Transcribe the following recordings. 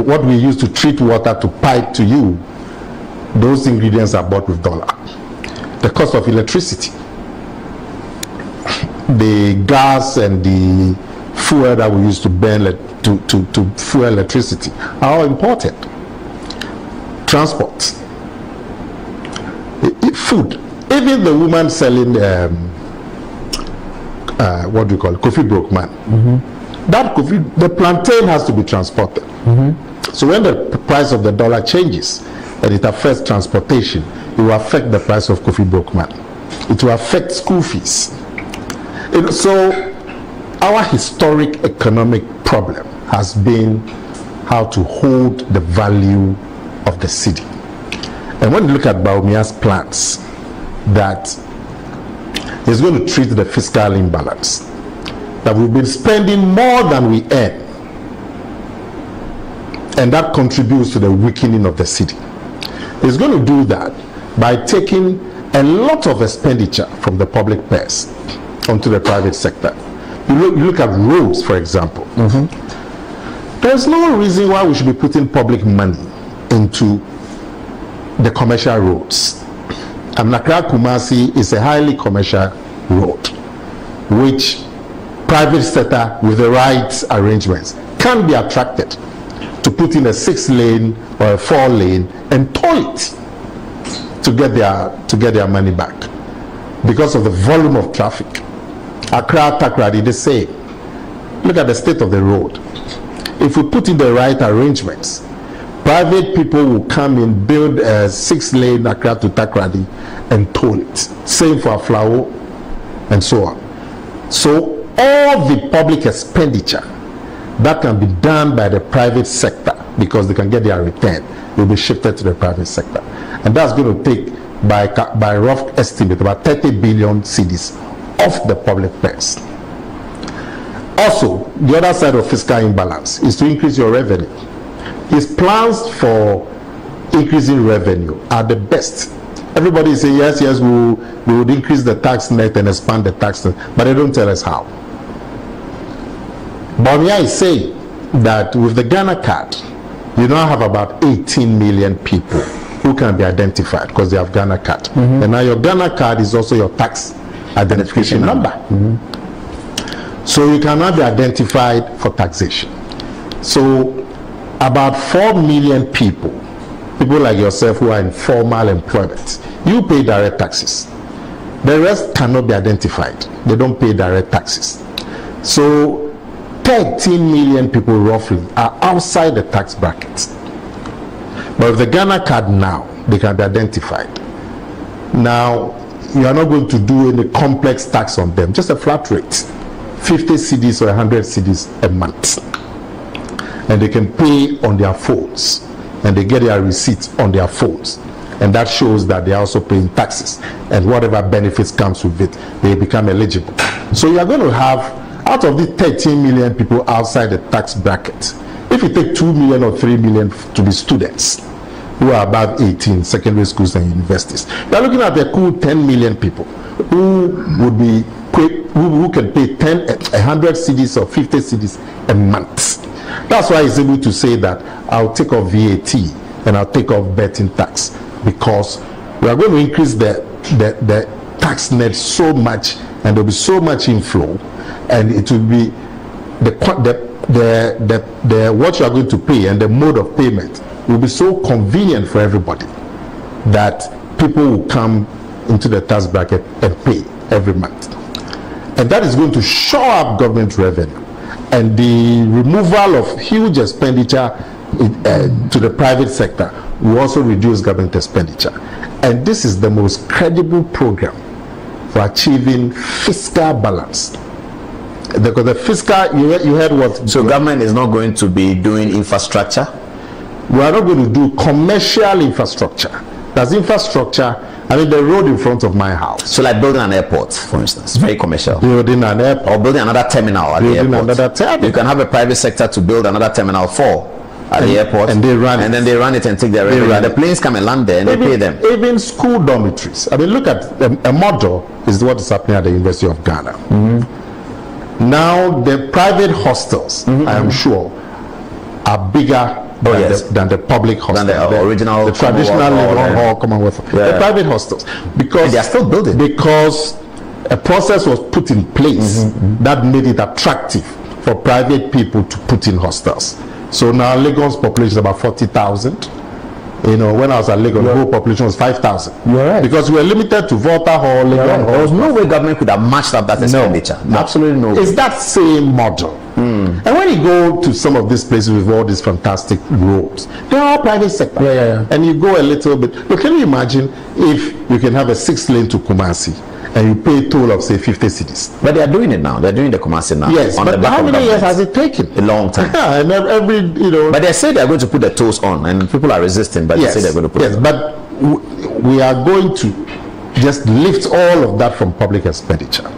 what we use to treat water to pipe to you, those ingredients are bought with dollar. The cost of electricity, the gas and the fuel that we use to burn to fuel electricity are all imported. Transport, food, even the woman selling what do you call it, coffee broke man. That coffee, the plantain has to be transported. So when the price of the dollar changes and it affects transportation, it will affect the price of coffee broke man. It will affect school fees. So our historic economic problem has been how to hold the value of the city. And when you look at Bawumia's plans, that is going to treat the fiscal imbalance, that we've been spending more than we earn, and that contributes to the weakening of the city. It's going to do that by taking a lot of expenditure from the public purse onto the private sector. You look at roads, for example. There's no reason why we should be putting public money into the commercial roads. Accra Kumasi is a highly commercial road, which private sector with the right arrangements can be attracted to put in a 6-lane or a 4-lane and toll it to get their money back because of the volume of traffic. Accra Takrady, the same. Look at the state of the road. If we put in the right arrangements, private people will come in, build a 6-lane Accra to Takrady and toll it. Same for Aflao and so on. So all the public expenditure that can be done by the private sector, because they can get their return, will be shifted to the private sector. And that's going to take, by rough estimate, about 30 billion cedis off the public purse. Also, the other side of fiscal imbalance is to increase your revenue. His plans for increasing revenue are the best. Everybody say yes, we would increase the tax net and expand the tax net, but they don't tell us how. Bawumia is saying that with the Ghana card, you now have about 18 million people who can be identified because they have Ghana card. And now your Ghana card is also your tax identification number. So you cannot be identified for taxation. So about 4 million people like yourself who are in formal employment, you pay direct taxes. The rest cannot be identified. They don't pay direct taxes. So 13 million people roughly are outside the tax brackets. But with the Ghana card now, they can be identified. Now, you are not going to do any complex tax on them, just a flat rate, 50 cedis or 100 cedis a month. And they can pay on their phones, and they get their receipts on their phones. And that shows that they are also paying taxes, and whatever benefits comes with it, they become eligible. So you are going to have, out of the 13 million people outside the tax bracket, if you take 2 million or 3 million to be students who are above 18, secondary schools and universities, you are looking at the cool 10 million people who would be quick, who can pay 100 cedis or 50 cedis a month. That's why he's able to say that I'll take off VAT and I'll take off betting tax, because we are going to increase the tax net so much, and there'll be so much inflow, and it will be the what you are going to pay and the mode of payment will be so convenient for everybody that people will come into the tax bracket and pay every month. And that is going to shore up government revenue, and the removal of huge expenditure to the private sector will also reduce government expenditure. And this is the most credible program for achieving fiscal balance. Because the fiscal, you heard what? So government is not going to be doing infrastructure? We are not going to do commercial infrastructure. That's infrastructure. I mean, the road in front of my house. So like building an airport, for instance, very commercial. Building an airport. Or building another terminal at the airport. Another terminal. You can have a private sector to build another terminal at the airport. And they run and then they run it and take their revenue. The planes come and land there and they pay them. Even school dormitories. I mean, look at a model is what is happening at the University of Ghana. Now, the private hostels, I am sure, are bigger than the public hostels, than the original, the traditional Legon Commonwealth, the private hostels, because they are still building, because a process was put in place that made it attractive for private people to put in hostels. So now Lagos population is about 40,000. You know, when I was at Lagos, the whole population was 5,000. You're right. Because we were limited to Volta Hall, Lagos Hall. There was no way government could have matched up that expenditure. No. Absolutely no way. It's that same model. And when you go to some of these places with all these fantastic roads, they are all private sector. And you go a little bit. But can you imagine if you can have a 6-lane to Kumasi and you pay a toll of say 50 cedis? But they are doing it now. They're doing the Kumasi now. Yes, but how many years has it taken? A long time. Yeah, and every, you know. But they say they are going to put the tolls on, and people are resisting. But they say they're going to put it on. But we are going to just lift all of that from public expenditure,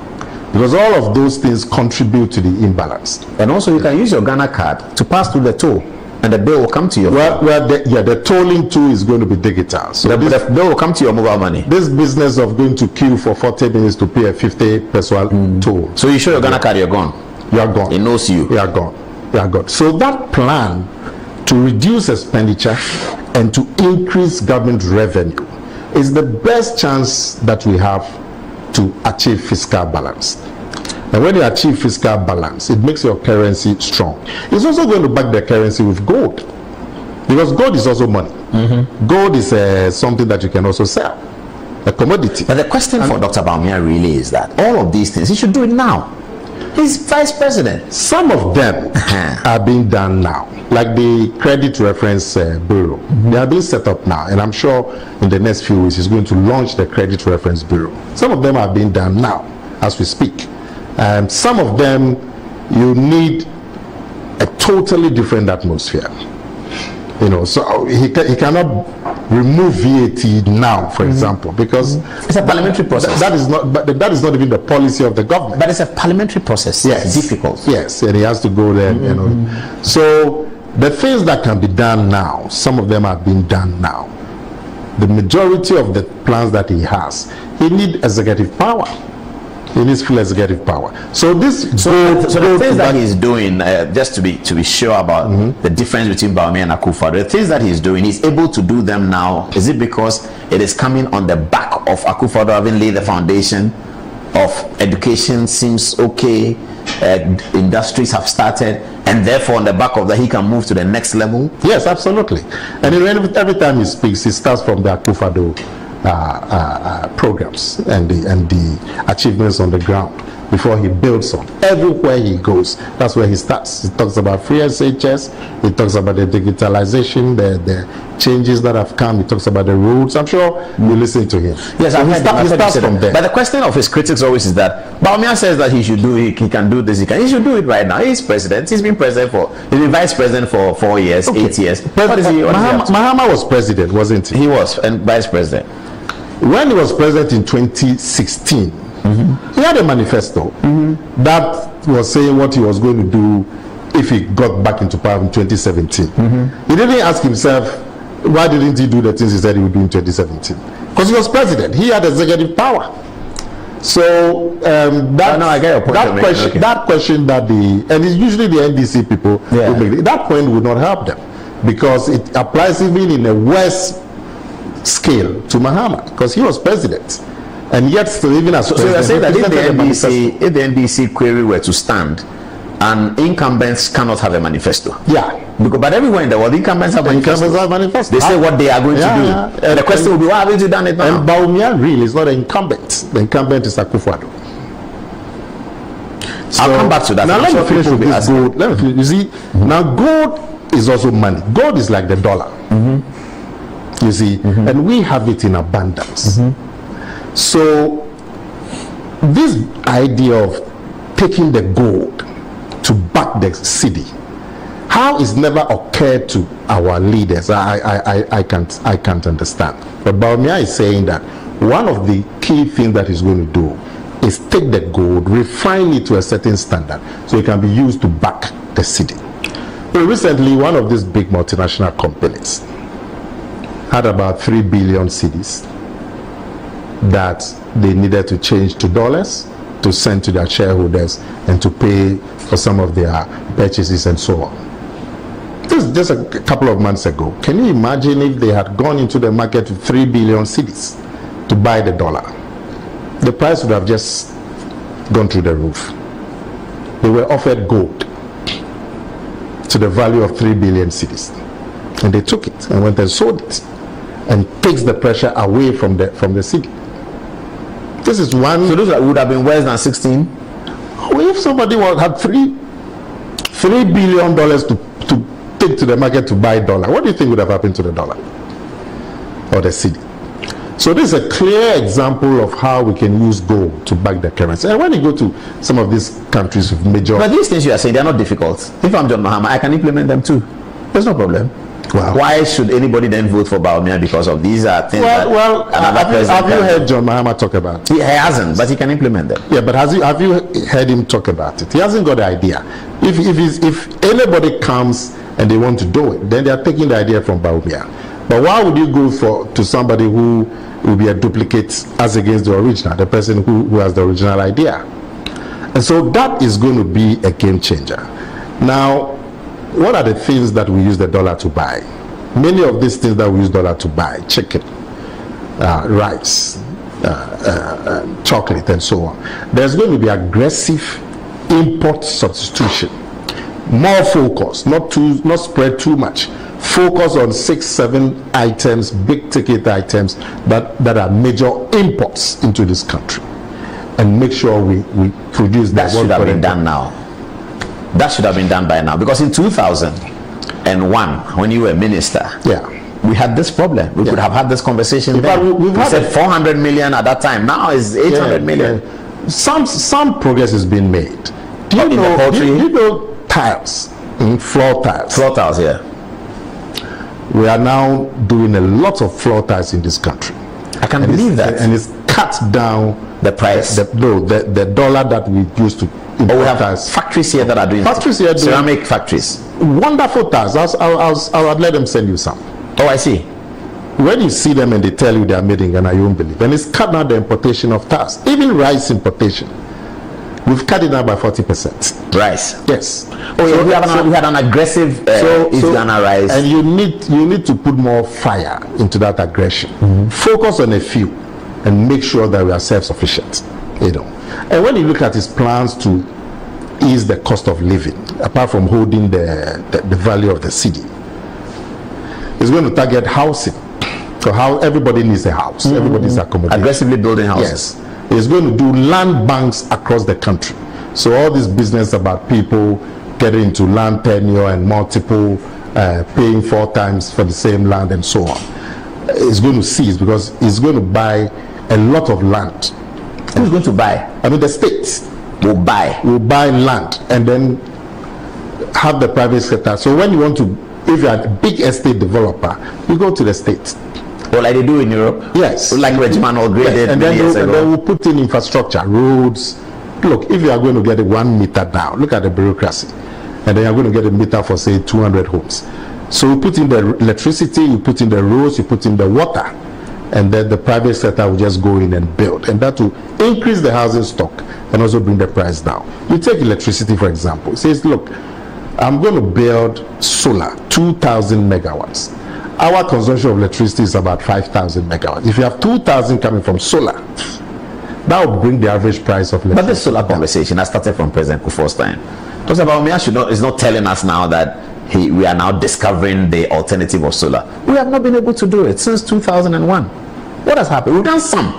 because all of those things contribute to the imbalance. And also, you can use your Ghana card to pass through the toll, and the bill will come to you. The tolling too is going to be digital. So the bill will come to your mobile money. This business of going to queue for 40 minutes to pay a 50 peso toll. So you show your Ghana card, you're gone. You are gone. It knows you. You are gone. You are gone. So that plan to reduce expenditure and to increase government revenue is the best chance that we have to achieve fiscal balance. And when you achieve fiscal balance, it makes your currency strong. It's also going to back the currency with gold, because gold is also money. Gold is something that you can also sell, a commodity. But the question for Dr. Bawumia really is that all of these things, he should do it now. He's vice president. Some of them are being done now, like the Credit Reference Bureau. They are being set up now, and I'm sure in the next few weeks he's going to launch the Credit Reference Bureau. Some of them are being done now as we speak. Some of them you need a totally different atmosphere. You know, so he cannot remove VAT now, for example, because it's a parliamentary process. That is not even the policy of the government. But it's a parliamentary process. Yes, it's difficult. Yes, and he has to go there. You know, so the things that can be done now, some of them are being done now. The majority of the plans that he has, he needs executive power. He needs full executive power. So the things that he's doing, just to be sure about the difference between Bawumia and Akufo-Addo, the things that he's doing, he's able to do them now. Is it because it is coming on the back of Akufo-Addo having laid the foundation of education seems okay, industries have started, and therefore on the back of that he can move to the next level? Yes, absolutely. And every time he speaks, he starts from the Akufo-Addo programs and the achievements on the ground before he builds on. Everywhere he goes, that's where he starts. He talks about free SHS, he talks about the digitalization, the changes that have come, he talks about the roads. I'm sure you listen to him. Yes, so he starts from there. But the question of his critics always is that Bawumia says that he should do it, he can do this, he should do it right now. He's president, he's been vice president for 4 years, 8 years. Mahama was president, wasn't he? He was, and vice president. When he was president in 2016, he had a manifesto that was saying what he was going to do if he got back into power in 2017. He didn't ask himself, why didn't he do the things he said he would do in 2017? Because he was president. He had executive power. So that question and it's usually the NDC people who make it, that point would not help them, because it applies even in a worse scale to Mahama, because he was president, and yet still even as so you're saying that if the NDC query were to stand, and incumbents cannot have a manifesto. But everywhere in the world, incumbents have manifesto. They say what they are going to do. And the question will be, why haven't you done it now? And Bawumia really is not an incumbent. The incumbent is Akufo-Addo. So, I'll come back to that. Now let me finish with this gold. You see, now gold is also money. Gold is like the dollar. You see, and we have it in abundance. So this idea of taking the gold to back the city, how it's never occurred to our leaders, I can't understand. But Bawumia is saying that one of the key things that he's going to do is take the gold, refine it to a certain standard, so it can be used to back the city. So recently, one of these big multinational companies had about 3 billion cedis that they needed to change to dollars to send to their shareholders and to pay for some of their purchases and so on. just a couple of months ago, can you imagine if they had gone into the market with 3 billion cedis to buy the dollar? The price would have just gone through the roof. They were offered gold to the value of 3 billion cedis, and they took it and went and sold it, and takes the pressure away from the cedi. This is one. So those would have been worse than 16. If somebody had $3 billion to take to the market to buy dollar, what do you think would have happened to the dollar or the cedi? So this is a clear example of how we can use gold to back the currency. And when you go to some of these countries with major... But these things you are saying, they are not difficult. If I'm John Mahama, I can implement them too. There's no problem. Wow. Why should anybody then vote for Bawumia because of these are things have you heard John Mahama talk about it? He hasn't, but he can implement them. Yeah, but have you heard him talk about it? He hasn't got the idea. If anybody comes and they want to do it, then they are taking the idea from Bawumia. But why would you go to somebody who will be a duplicate as against the original, the person who has the original idea? And so that is going to be a game changer. Now, what are the things that we use the dollar to buy? Many of these things that we use dollar to buy, chicken, rice, chocolate, and so on. There's going to be aggressive import substitution. More focus, not spread too much. Focus on 6-7 items, big ticket items that are major imports into this country, and make sure we produce that. Should have been done now. That should have been done by now, because in 2001, when you were minister, we had this problem. We could have had this conversation then. We said 400 million at that time. Now it's 800 million. Some progress has been made. Do you know tiles, floor tiles? Floor tiles, yeah. We are now doing a lot of floor tiles in this country. I can believe that. And it's cut down the price. The dollar that we used to. We have factories here that are doing ceramic factories. Wonderful tiles. I'll let them send you some. Oh, I see. When you see them and they tell you they are made in Ghana, you won't believe. And it's cut down the importation of tiles. Even rice importation, we've cut it down by 40%. Rice. Yes. Oh, yeah. We had an aggressive East Ghana rice. And you need to put more fire into that aggression. Focus on a few, and make sure that we are self-sufficient. And when you look at his plans to ease the cost of living, apart from holding the value of the cedi, he's going to target housing. So how everybody needs a house, everybody's accommodation. Aggressively building houses. Yes. He's going to do land banks across the country. So all this business about people getting into land tenure and multiple paying 4 times for the same land and so on, is going to cease, because he's going to buy a lot of land. Who's going to buy? I mean, the states will buy land and then have the private sector. So when you want to, if you're a big estate developer, you go to the states. Well, like they do in Europe. Yes. Like Regiment upgraded and then we'll put in infrastructure, roads. Look, if you are going to get 1 meter down, look at the bureaucracy, and then you're going to get a meter for, say, 200 homes. So you put in the electricity, you put in the roads, you put in the water, and then the private sector will just go in and build, and that will increase the housing stock and also bring the price down. You take electricity, for example. It says, look, I'm going to build solar, 2,000 megawatts. Our consumption of electricity is about 5,000 megawatts. If you have 2,000 coming from solar, that will bring the average price of electricity. But this solar conversation has started from President Kufuor's time. Because Bawumia is not telling us now that we are now discovering the alternative of solar. We have not been able to do it since 2001. What has happened? We've done some.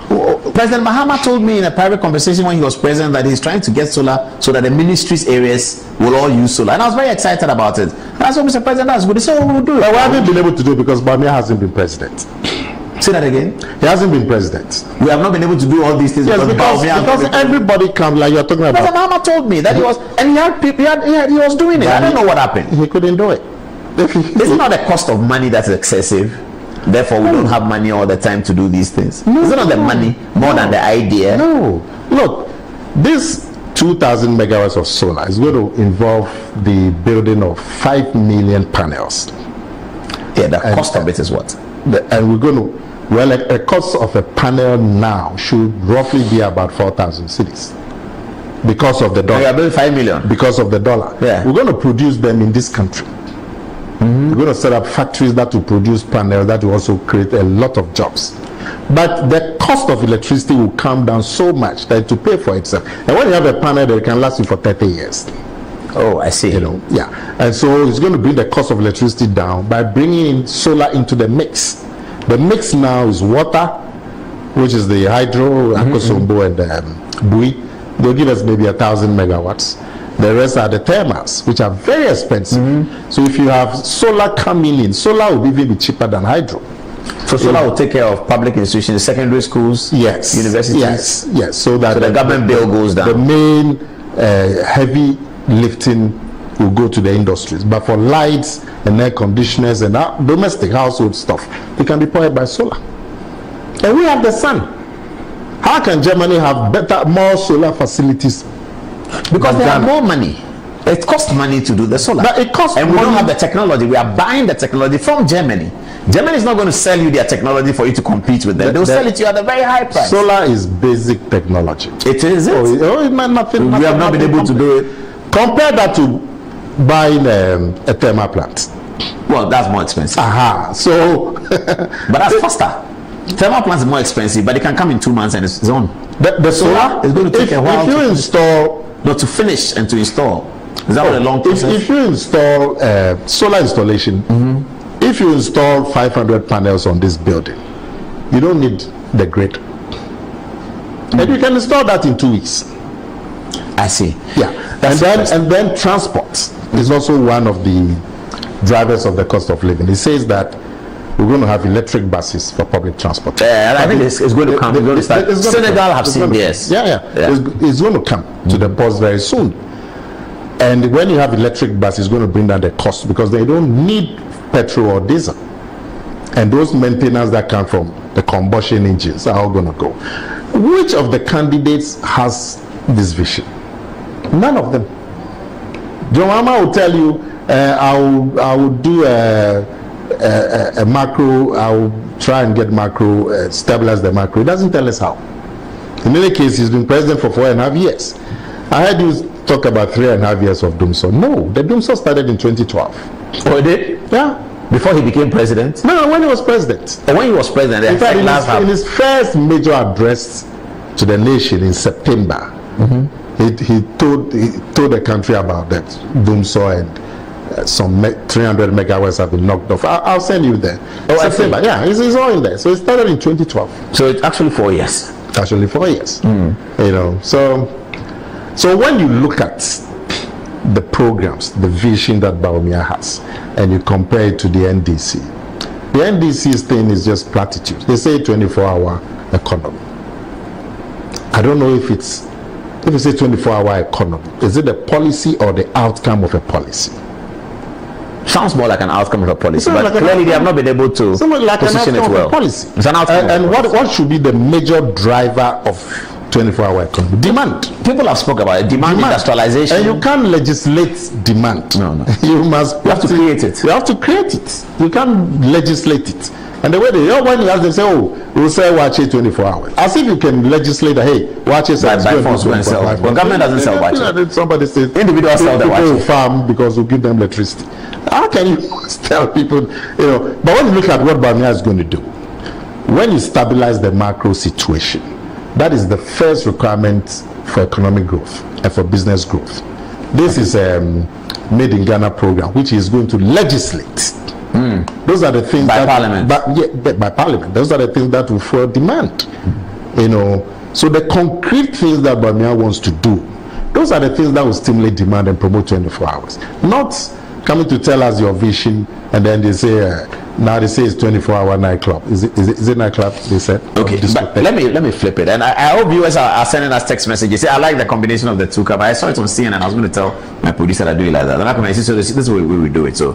President Mahama told me in a private conversation when he was president that he's trying to get solar so that the ministries' areas will all use solar. And I was very excited about it. And I said, Mr. President, that's good. He said, we'll do it. But we haven't been able to do it because Bawumia hasn't been president. Say that again. He hasn't been president. We have not been able to do all these things. Yes, because everybody comes, like you're talking about. President Mahama told me that he was, and he had people, he was doing it. I don't know what happened. He couldn't do it. It's not the cost of money that's excessive. Therefore, we don't have money all the time to do these things. It's not the money more than the idea. No. Look, this 2,000 megawatts of solar is going to involve the building of 5 million panels. Yeah, the cost of it is what? And we're going to, well, a cost of a panel now should roughly be about 4,000 cedis. Because of the dollar. We are building 5 million. Because of the dollar. Yeah. We're going to produce them in this country. We're going to set up factories that will produce panels that will also create a lot of jobs. But the cost of electricity will come down so much that it will pay for itself. And when you have a panel that can last you for 30 years. Oh, I see. You know, yeah. And so it's going to bring the cost of electricity down by bringing in solar into the mix. The mix now is water, which is the hydro, Akosombo and Bui. They'll give us maybe 1,000 megawatts. The rest are the thermals, which are very expensive. So if you have solar coming in, solar will even be cheaper than hydro. So solar will take care of public institutions, secondary schools, yes, universities. Yes. So that the government bill goes down. The main heavy lifting will go to the industries, but for lights and air conditioners and domestic household stuff, it can be powered by solar. And we have the sun. How can Germany have more solar facilities? Because they have more money. It costs money to do the solar. But it costs and we money. don't have the technology. We are buying the technology from Germany. Germany is not going to sell you their technology for you to compete with them. They'll sell it to you at a very high price. Solar is basic technology. It is. Nothing. We have not been able to do it. Compare that to buying a thermal plant. Well, that's more expensive. So, but that's faster. Thermal plants is more expensive, but it can come in 2 months and it's on. The solar is going to take a while. If you install, not to finish and to install. Is that a long process? If you install solar installation, if you install 500 panels on this building, you don't need the grid. And you can install that in 2 weeks. I see. Yeah. And then transport is also one of the drivers of the cost of living. It says that we're going to have electric buses for public transport. I think it's going to come. Senegal have seen this. Yeah. It's going to come to the ports very soon. And when you have electric buses, it's going to bring down the cost because they don't need petrol or diesel. And those maintenance that come from the combustion engines are all going to go. Which of the candidates has this vision? None of them. John Mahama will tell you, I will do a macro, I will try and get macro, stabilize the macro. He doesn't tell us how. In any case, he's been president for 4.5 years. I heard you talk about 3.5 years of Doomso. No, the Doomso started in 2012. Oh, it did? Yeah. Before he became president? No, when he was president. Oh, when he was president. In fact, in his first major address to the nation in September, he told the country about that Doomso and some 300 megawatts have been knocked off. I'll send you there. Oh, September. Yeah, it's all in there. So it started in 2012. So it's actually 4 years. Actually 4 years. You know, so when you look at the programs, the vision that Bawumia has, and you compare it to the NDC, the NDC's thing is just platitude. They say 24-hour economy. I don't know if it's, if you say 24-hour economy, is it a policy or the outcome of a policy? Sounds more like an outcome of a policy, but like clearly they have not been able to position it well. Policy. It's an outcome. And what should be the major driver of 24-hour economy? Demand. People have spoken about it. Demand, industrialization. And you can't legislate demand. No. You have to create it. You have to create it. You can't legislate it. And the way when you ask them, say, oh, we'll sell Wache 24 hours. As if you can legislate that, hey, Wache sells by force when sell. Well, government doesn't sell Wache. Somebody says, individuals sell the Wache. People will farm because we'll give them electricity. How can you tell people, you know? But when you look at what Bawumia is going to do, when you stabilize the macro situation, that is the first requirement for economic growth and for business growth. This is a Made in Ghana program, which is going to legislate. Those are the things by Parliament. By Parliament. Those are the things that will fuel demand. You know, so the concrete things that Bawumia wants to do, those are the things that will stimulate demand and promote 24 hours. Not coming to tell us your vision and then they say now they say it's 24-hour nightclub. Is it nightclub? They said. Okay, but let me flip it. And I hope viewers are sending us text messages. Say, I like the combination of the two cup. I saw it on CNN. I was going to tell my producer that I do it like that. And I said, so this is the way we do it. So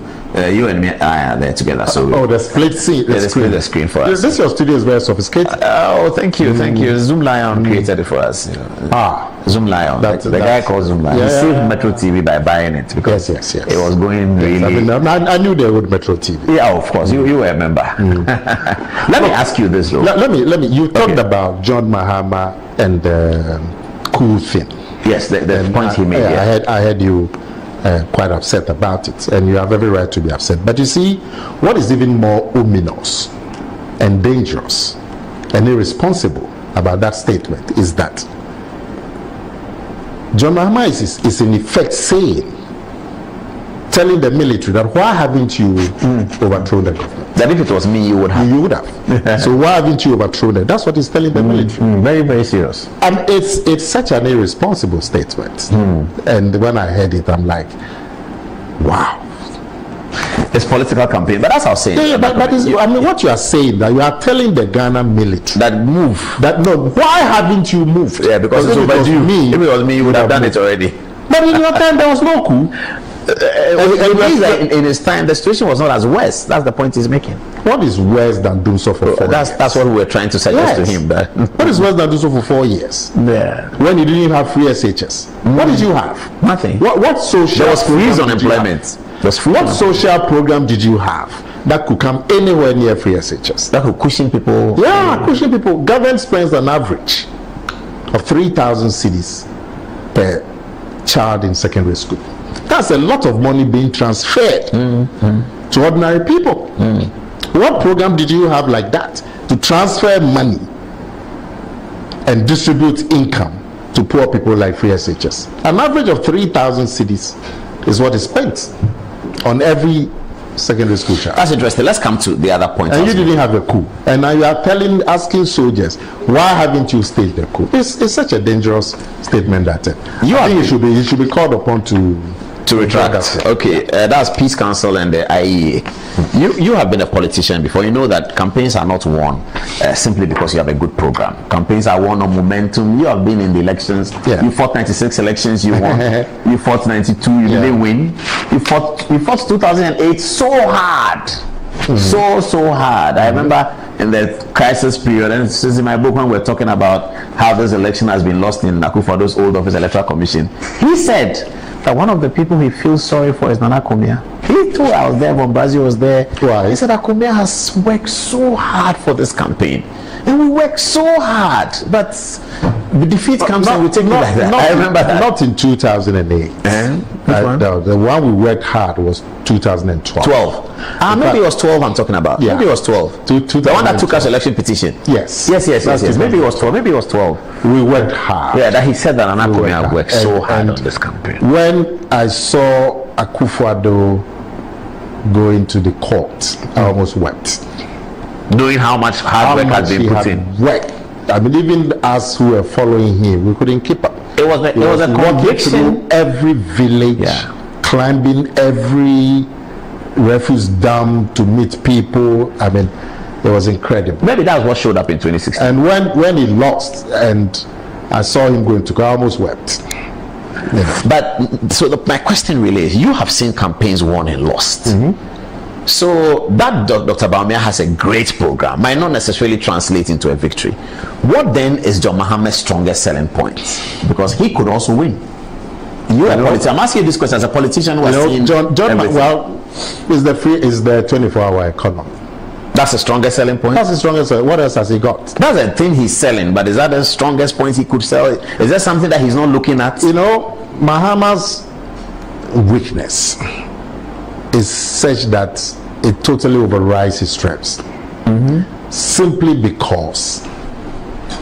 you and me are there together. So the split screen. The screen for us. This your studio is very sophisticated. Oh, thank you. Zoom Lion created it for us. You know. Zoom Lion. The guy called Zoom Lion. He saved Metro TV by buying it because yes. It was going really. I knew they would Metro TV. Yeah, of course. You were a member. Let me ask you this though. Let me. You talked about John Mahama and the cool thing. Yes, the point he made. I heard you quite upset about it, and you have every right to be upset. But you see, what is even more ominous and dangerous and irresponsible about that statement is that John Mahama is in effect telling the military that why haven't you overthrown the government? That if it was me, you would have. You would have. So why haven't you overthrown it? That's what he's telling the military. Very, very serious. And it's such an irresponsible statement. And when I heard it, I'm like, wow. It's political campaign, but that's how I'm saying. Yeah, but I mean, what you are saying, that you are telling the Ghana military why haven't you moved? Yeah, because it's overdue. If it was me, you would have done it already. But in your time, there was no coup. In his time, the situation was not as worse. That's the point he's making. What is worse than doing so for 4 years? That's what we were trying to suggest to him. That what is worse than doing so for 4 years? Yeah. When you didn't even have free SHS. What did you have? Nothing. What social? There was freeze on employment. What social program did you have that could come anywhere near free SHS? That could cushion people. Yeah, cushion people. Government spends an average of 3,000 cedis per child in secondary school. That's a lot of money being transferred to ordinary people. What program did you have like that to transfer money and distribute income to poor people like free SHS? An average of 3,000 cedis is what is spent on every secondary school child. That's interesting. Let's come to the other point. And you didn't have a coup, and now you are asking soldiers, why haven't you staged the coup? It's such a dangerous statement that I think you should be called upon to retract. Okay, that's Peace Council and the IEA. You have been a politician before. You know that campaigns are not won simply because you have a good program. Campaigns are won on momentum. You have been in the elections. You fought 96 elections, you won. You fought 92, you didn't win. You fought 2008 so hard. So hard. I remember in the crisis period, and this is in my book when we're talking about how this election has been lost in Akufo-Addo's old office, Electoral Commission. He said that one of the people he feels sorry for is Nana Kumia. He too, I was there when Brazil was there. Why? He said that Kumia has worked so hard for this campaign. And we worked so hard, but the defeat comes and we take it like that. I remember that. Not in 2008. The one we worked hard was 2012. Maybe it was 12 I'm talking about. Yeah. Maybe it was 12. The one that took us election petition. Yes. Yes. Maybe it was 12. We worked hard. Yeah, that he said that Nana Kumia worked so hard on this campaign. When I saw Akufo-Addo go into the court, I almost wept. Knowing how much hard work has been put in. I mean, even us who were following him, we couldn't keep up. It was a conviction. Every village, climbing every refuse dam to meet people. I mean, it was incredible. Maybe that's what showed up in 2016. And when he lost, and I saw him going to court, I almost wept. But so my question really is: you have seen campaigns won and lost. So that Dr. Bawumia has a great program, might not necessarily translate into a victory. What then is John Mahama's strongest selling point? Because he could also win. I'm asking you this question as a politician who has seen is the 24-hour economy. That's the strongest selling point. That's the strongest. What else has he got? That's the thing he's selling, but is that the strongest point he could sell? Is there something that he's not looking at? Mahama's weakness is such that it totally overrides his strengths. Simply because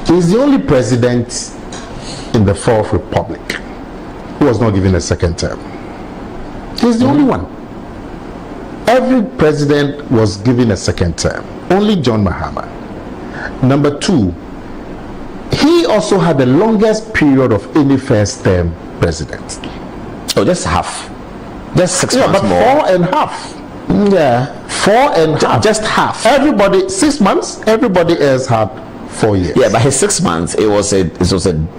he's the only president in the Fourth Republic who was not given a second term. He's the only one. Every president was given a second term. Only John Mahama. Number two, he also had the longest period of any first term president. Oh, just half. Just 6 months more. 4.5. Yeah. 4.5. Just half. Everybody, 6 months, everybody else had 4 years. Yeah, but his 6 months, it was a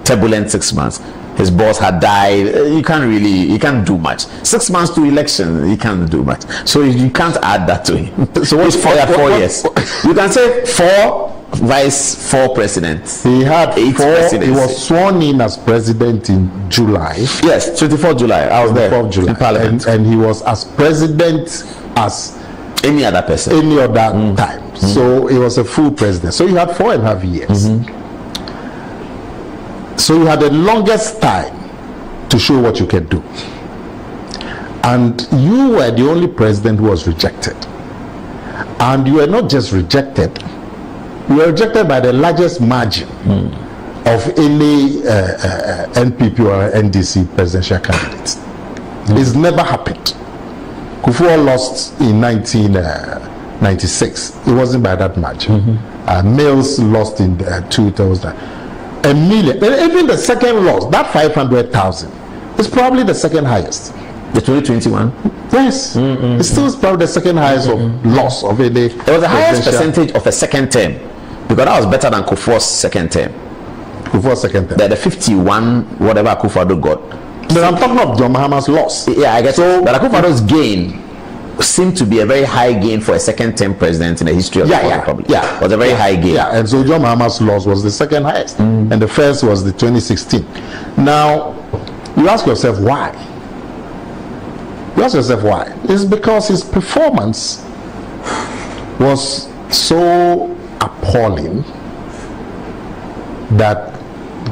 turbulent 6 months. His boss had died. You can't do much. 6 months to election, you can't do much. So you can't add that to him. So what's 4 years? You can say 4 vice 4 presidents. He had 8 presidents. He was sworn in as president in July. Yes, 24th July. I was there in Parliament. And he was as president as any other person. Any other time. So he was a full president. So you had 4.5 years. So you had the longest time to show what you can do. And you were the only president who was rejected. And you were not just rejected, you were rejected by the largest margin of any NPP or NDC presidential candidates. It's never happened. Kufuor lost in 1996. It wasn't by that margin. Mills lost in 2000. A million. Even the second loss, that 500,000, is probably the second highest. The 2021? Yes. It still is probably the second highest of loss of any. It was the highest percentage of a second term, because that was better than Kufuor's second term. Kufuor's second term. The 51, whatever Akufo-Addo got. But I'm talking of John Mahama's loss. Yeah, I guess so. But Akufo-Addo's gain seemed to be a very high gain for a second term president in the history of the Republic. Yeah, it was a very high gain. Yeah, and so John Mahama's loss was the second highest, and the first was the 2016. Now, you ask yourself why? You ask yourself why? It's because his performance was so appalling that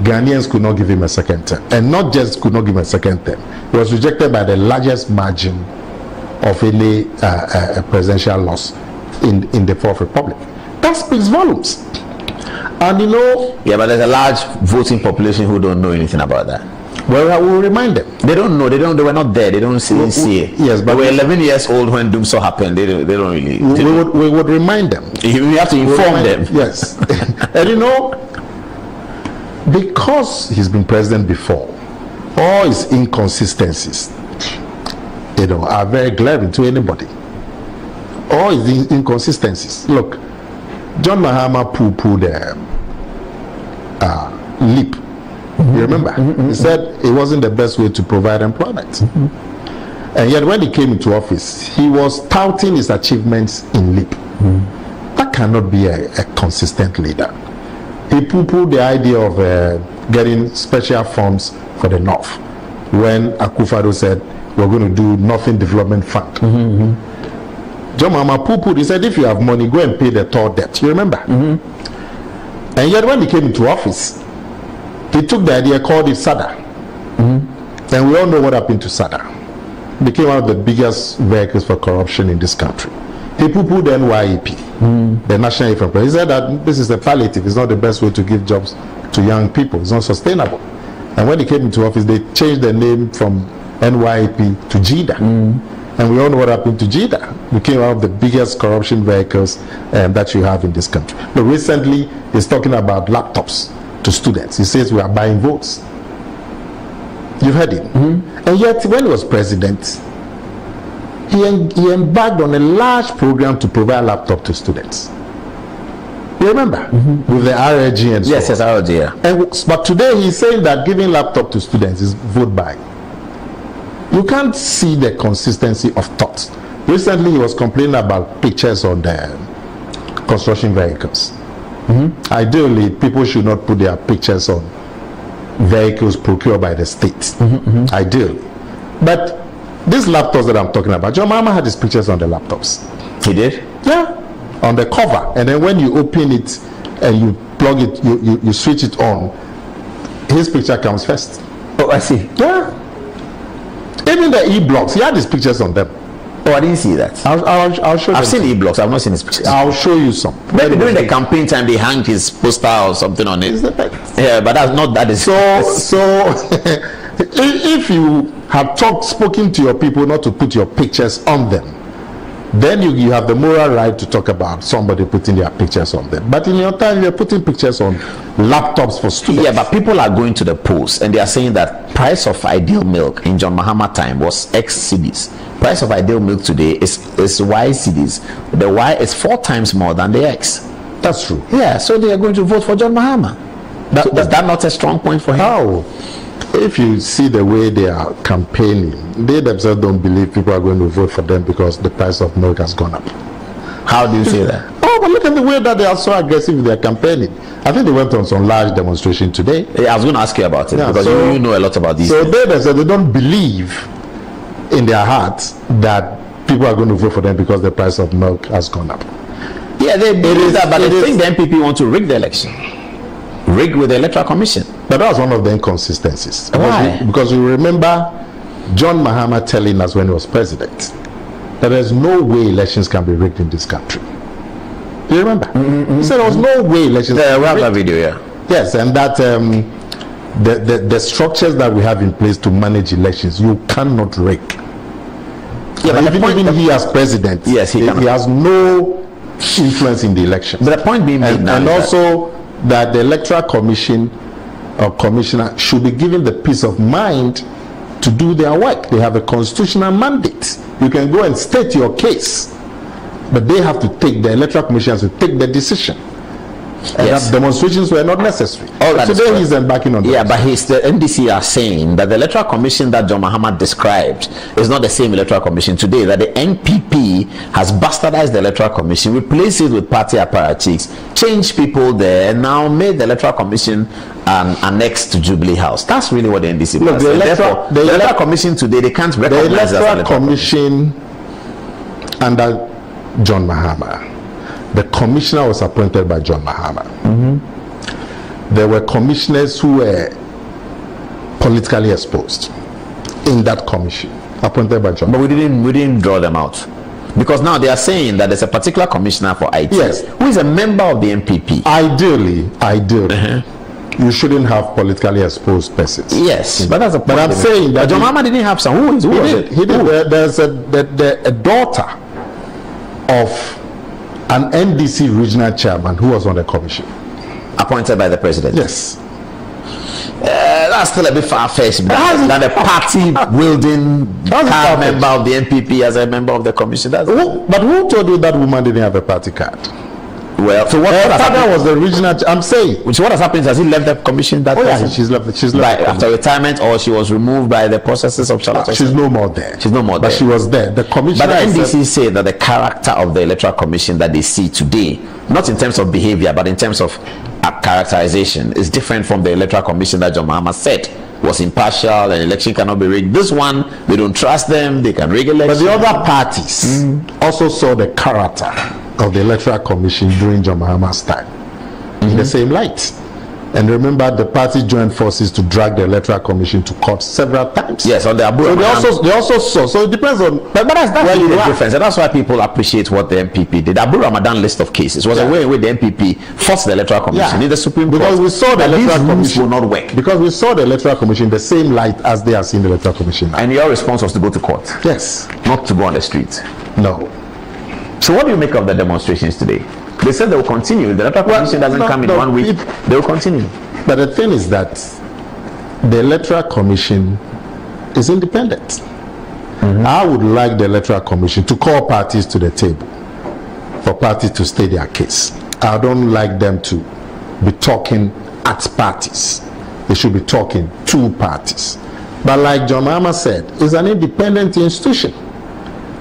Ghanaians could not give him a second term, and not just could not give him a second term. He was rejected by the largest margin of any presidential loss in the Fourth Republic. That speaks volumes. And you know, yeah, but there's a large voting population who don't know anything about that. Well, I will remind them. They don't know. They were not there. They don't see it. Yes, but they were 11 years old when doom so happened. They don't really. We would remind them. We have to inform them. Yes. And you know, because he's been president before, all his inconsistencies, you know, are very glaring to anybody. All his inconsistencies. Look, John Mahama poo-pooed LEAP. You remember? He said it wasn't the best way to provide employment. And yet when he came into office, he was touting his achievements in LEAP. That cannot be a consistent leader. He poo-pooed the idea of getting special funds for the North when Akufo-Addo said we're going to do Northern Development Fund. John Mahama poo-pooed. He said if you have money, go and pay the toll debt. You remember? And yet when he came into office, he took the idea, called it SADA. And we all know what happened to SADA. It became one of the biggest vehicles for corruption in this country. He poo-pooed the NYEP, the National Youth Employment. He said that this is a palliative. It's not the best way to give jobs to young people. It's not sustainable. And when he came into office, they changed the name from NYEP to JIDA. And we all know what happened to JIDA. It became one of the biggest corruption vehicles that you have in this country. But recently, he's talking about laptops to students. He says we are buying votes. You've heard him. And yet when he was president, he embarked on a large program to provide laptop to students. You remember? With the RAG and so yes, RAG, yeah. But today he's saying that giving laptop to students is vote buying. You can't see the consistency of thoughts. Recently he was complaining about pictures on the construction vehicles. Ideally, people should not put their pictures on vehicles procured by the state. Ideally. But these laptops that I'm talking about, John Mahama had his pictures on the laptops. He did? Yeah. On the cover. And then when you open it and you plug it, you switch it on, his picture comes first. Oh, I see. Yeah. Even the e-blocks, he had his pictures on them. Oh, I didn't see that. I'll show you. I've seen e-blocks. I've not seen his pictures. I'll show you some. Maybe during the campaign time they hanged his poster or something on it. Yeah, but that's not that. So if you have spoken to your people not to put your pictures on them, then you have the moral right to talk about somebody putting their pictures on them. But in your time, you're putting pictures on laptops for students. Yeah, but people are going to the polls and they are saying that price of ideal milk in John Mahama time was X cedis. Price of ideal milk today is Y cedis. The Y is 4 times more than the X. That's true. Yeah, so they are going to vote for John Mahama. Is that not a strong point for him? How? If you see the way they are campaigning, they themselves don't believe people are going to vote for them because the price of milk has gone up. How do you say that? Oh, but look at the way that they are so aggressive in their campaign. I think they went on some large demonstration today. Yeah, I was going to ask you about it because you know a lot about these things. They themselves, they don't believe in their hearts that people are going to vote for them because the price of milk has gone up. Yeah, they believe that, but they think the NPP want to rig the election. Rig with the Electoral Commission. But that was one of the inconsistencies. Why? Because you remember John Mahama telling us when he was president that there's no way elections can be rigged in this country. Do you remember? He said there was no way elections can be rigged. That video, yeah. Yes, and that the structures that we have in place to manage elections, you cannot rig. Yeah, but even he as president, yes, he has no influence in the election. But the point being made now, and also that the Electoral Commission or commissioner should be given the peace of mind to do their work. They have a constitutional mandate. You can go and state your case, but they have to take, the Electoral Commission has to take the decision. And yes. That demonstrations were not necessary. Today he's embarking on that. Yeah, but the NDC are saying that the Electoral Commission that John Mahama described is not the same Electoral Commission today, that the NPP has bastardized the Electoral Commission, replaced it with party apparatchiks, changed people there, and now made the Electoral Commission annexed to Jubilee House. That's really what the NDC Look, the Electoral Commission today, they can't recognize the Electoral Commission under John Mahama. The commissioner was appointed by John Mahama. There were commissioners who were politically exposed in that commission, appointed by John. But we didn't draw them out, because now they are saying that there's a particular commissioner for IT, yes, who is a member of the NPP. Ideally, you shouldn't have politically exposed persons. Yes, but that's a point. But I'm saying that John Mahama didn't have some. Who was it? He did. There's a daughter of an NDC regional chairman who was on the commission, appointed by the president. Yes. That's still a bit far-fetched. That a party wielding card member of the NPP as a member of the commission. But who told you that woman didn't have a party card? Well, so what father was the regional. I'm saying. Which what has happened? Has he left the commission? Yeah, she's left. She's left after retirement, or she was removed by the processes of Charlotte. She's no more there. She's no more there. But she was there. The commission. But the NDC say that the character of the Electoral Commission that they see today, not in terms of behavior, but in terms of characterization, is different from the Electoral Commission that John Mahama said was impartial and election cannot be rigged. This one, they don't trust them. They can rig elections. But the other parties also saw the character of the Electoral Commission during John Mahama's time in the same light. And remember, the party joined forces to drag the Electoral Commission to court several times. Yes, on the Abu Ramadan. So they also saw. So it depends on. But that's really the difference, and that's why people appreciate what the NPP did. Abu Ramadan list of cases was a way in which the NPP forced the Electoral Commission in the Supreme Court. Because we saw the Electoral Commission will not work. Because we saw the Electoral Commission the same light as they are seeing the Electoral Commission now. And your response was to go to court. Yes. Not to go on the street. No. So what do you make of the demonstrations today? They said they will continue. The Electoral Commission doesn't come in 1 week. They will continue. But the thing is that the Electoral Commission is independent. I would like the Electoral Commission to call parties to the table for parties to state their case. I don't like them to be talking at parties. They should be talking to parties. But like John Mahama said, it's an independent institution.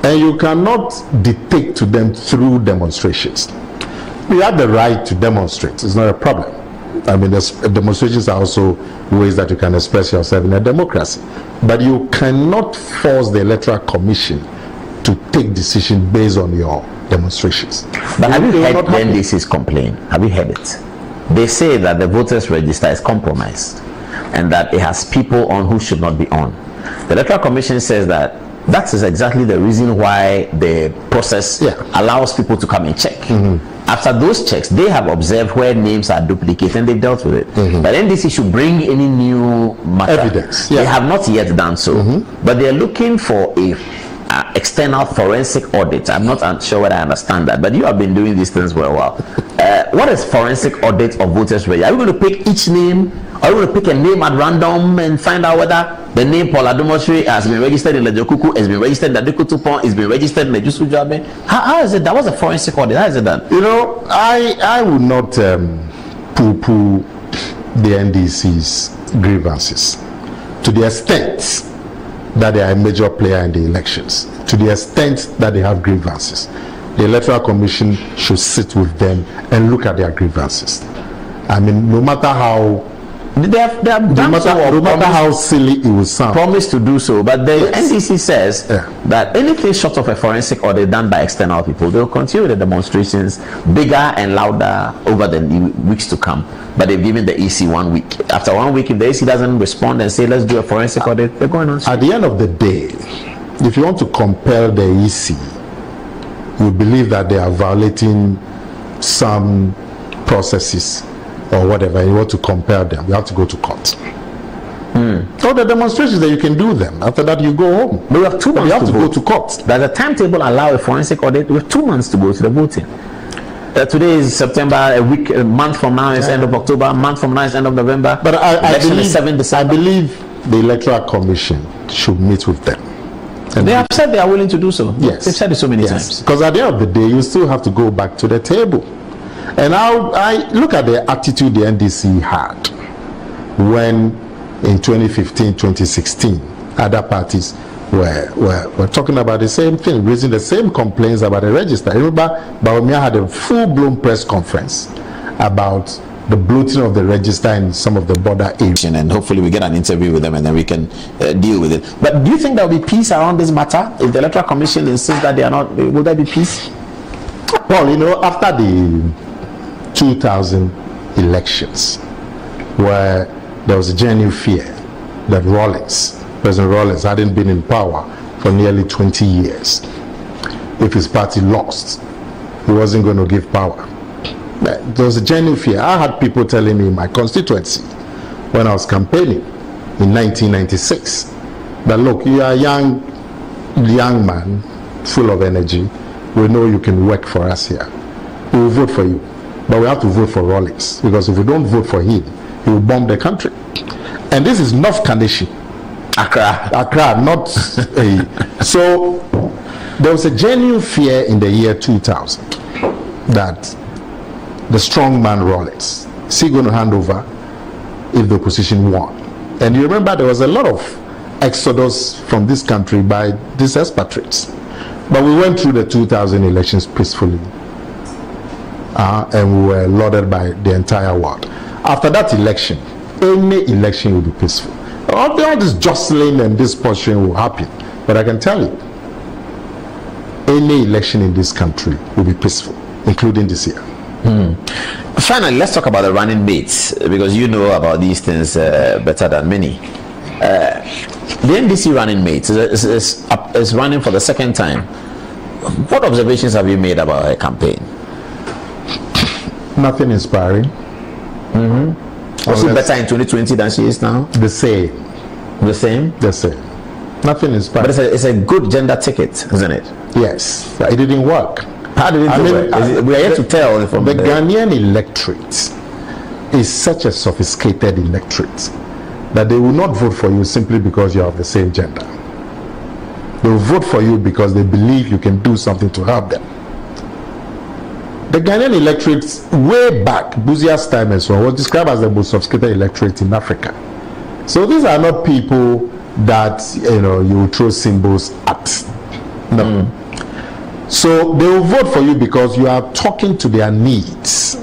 And you cannot dictate to them through demonstrations. You have the right to demonstrate. It's not a problem. I mean, demonstrations are also ways that you can express yourself in a democracy. But you cannot force the Electoral Commission to take decisions based on your demonstrations. But have you heard the NDC's complaint? Have you heard it? They say that the voters register is compromised and that it has people on who should not be on. The Electoral Commission says that is exactly the reason why the process allows people to come and check. After those checks, they have observed where names are duplicated and they've dealt with it. But NDC should bring any new matter. Evidence. They have not yet done so. But they're looking for a external forensic audit. I'm not sure whether I understand that, but you have been doing these things for a while. What is forensic audit of voters register? Are we going to pick each name? Are we going to pick a name at random and find out whether the name Paul Adomosri has been registered in Lejokuku, has been registered in Adikutupon, has been registered in Lejusu Jabe? How is it? That was a forensic audit. How is it done? You know, I would not poo-poo the NDC's grievances to the extent that they are a major player in the elections, to the extent that they have grievances. The Electoral Commission should sit with them and look at their grievances. I mean, no matter how no matter how silly it will sound, promise to do so, but the NDC says that anything short of a forensic audit done by external people, they will continue the demonstrations bigger and louder over the weeks to come. but they've given the EC 1 week. After 1 week, if the EC doesn't respond and say, let's do a forensic audit, they're going on. At the end of the day, if you want to compel the EC, you believe that they are violating some processes or whatever, you want to compel them, you have to go to court. So the demonstrations that you can do them. After that, you go home. But we have 2 months. You have to go to court. Does the timetable allow a forensic audit? We have 2 months to go to the voting. Today is September. A month from now is end of October. A month from now is end of November. But I believe, 7 December. I believe the Electoral Commission should meet with them. And they have said they are willing to do so. Yes, they've said it so many times. Because at the end of the day, you still have to go back to the table. And I look at the attitude the NDC had when in 2015, 2016, other parties were talking about the same thing, raising the same complaints about the register. Remember, Bawumia had a full-blown press conference about the bloating of the register in some of the border areas. And hopefully we get an interview with them and then we can deal with it. But do you think there will be peace around this matter? If the Electoral Commission insists that they are not, will there be peace? Well, you know, after the 2000 elections, where there was a genuine fear that President Rawlings hadn't been in power for nearly 20 years. If his party lost, he wasn't going to give power. There was a genuine fear. I had people telling me in my constituency when I was campaigning in 1996 that, look, you are a young man, full of energy. We know you can work for us here. We will vote for you. But we have to vote for Rawlings, because if we don't vote for him, he will bomb the country. And this is North Kaneshi, Accra, not a. So there was a genuine fear in the year 2000 that the strong man Rawlings is he going to hand over if the opposition won. And you remember there was a lot of exodus from this country by these expatriates. But we went through the 2000 elections peacefully. And we were lauded by the entire world. After that election, any election will be peaceful. All this jostling and this posturing will happen. But I can tell you, any election in this country will be peaceful, including this year. Finally, let's talk about the running mates, because you know about these things better than many. The NDC running mates is running for the second time. What observations have you made about her campaign? Nothing inspiring. Was she better in 2020 than she is now? The same. The same? The same. Nothing inspiring. But it's a good gender ticket, isn't it? Yes. It didn't work. How did it work? We are here to tell from the Ghanaian electorate is such a sophisticated electorate that they will not vote for you simply because you are of the same gender. They will vote for you because they believe you can do something to help them. The Ghanaian electorate, way back, Buzia's time and so on, was described as the most sophisticated electorate in Africa. So these are not people that you will throw symbols at. No. So they will vote for you because you are talking to their needs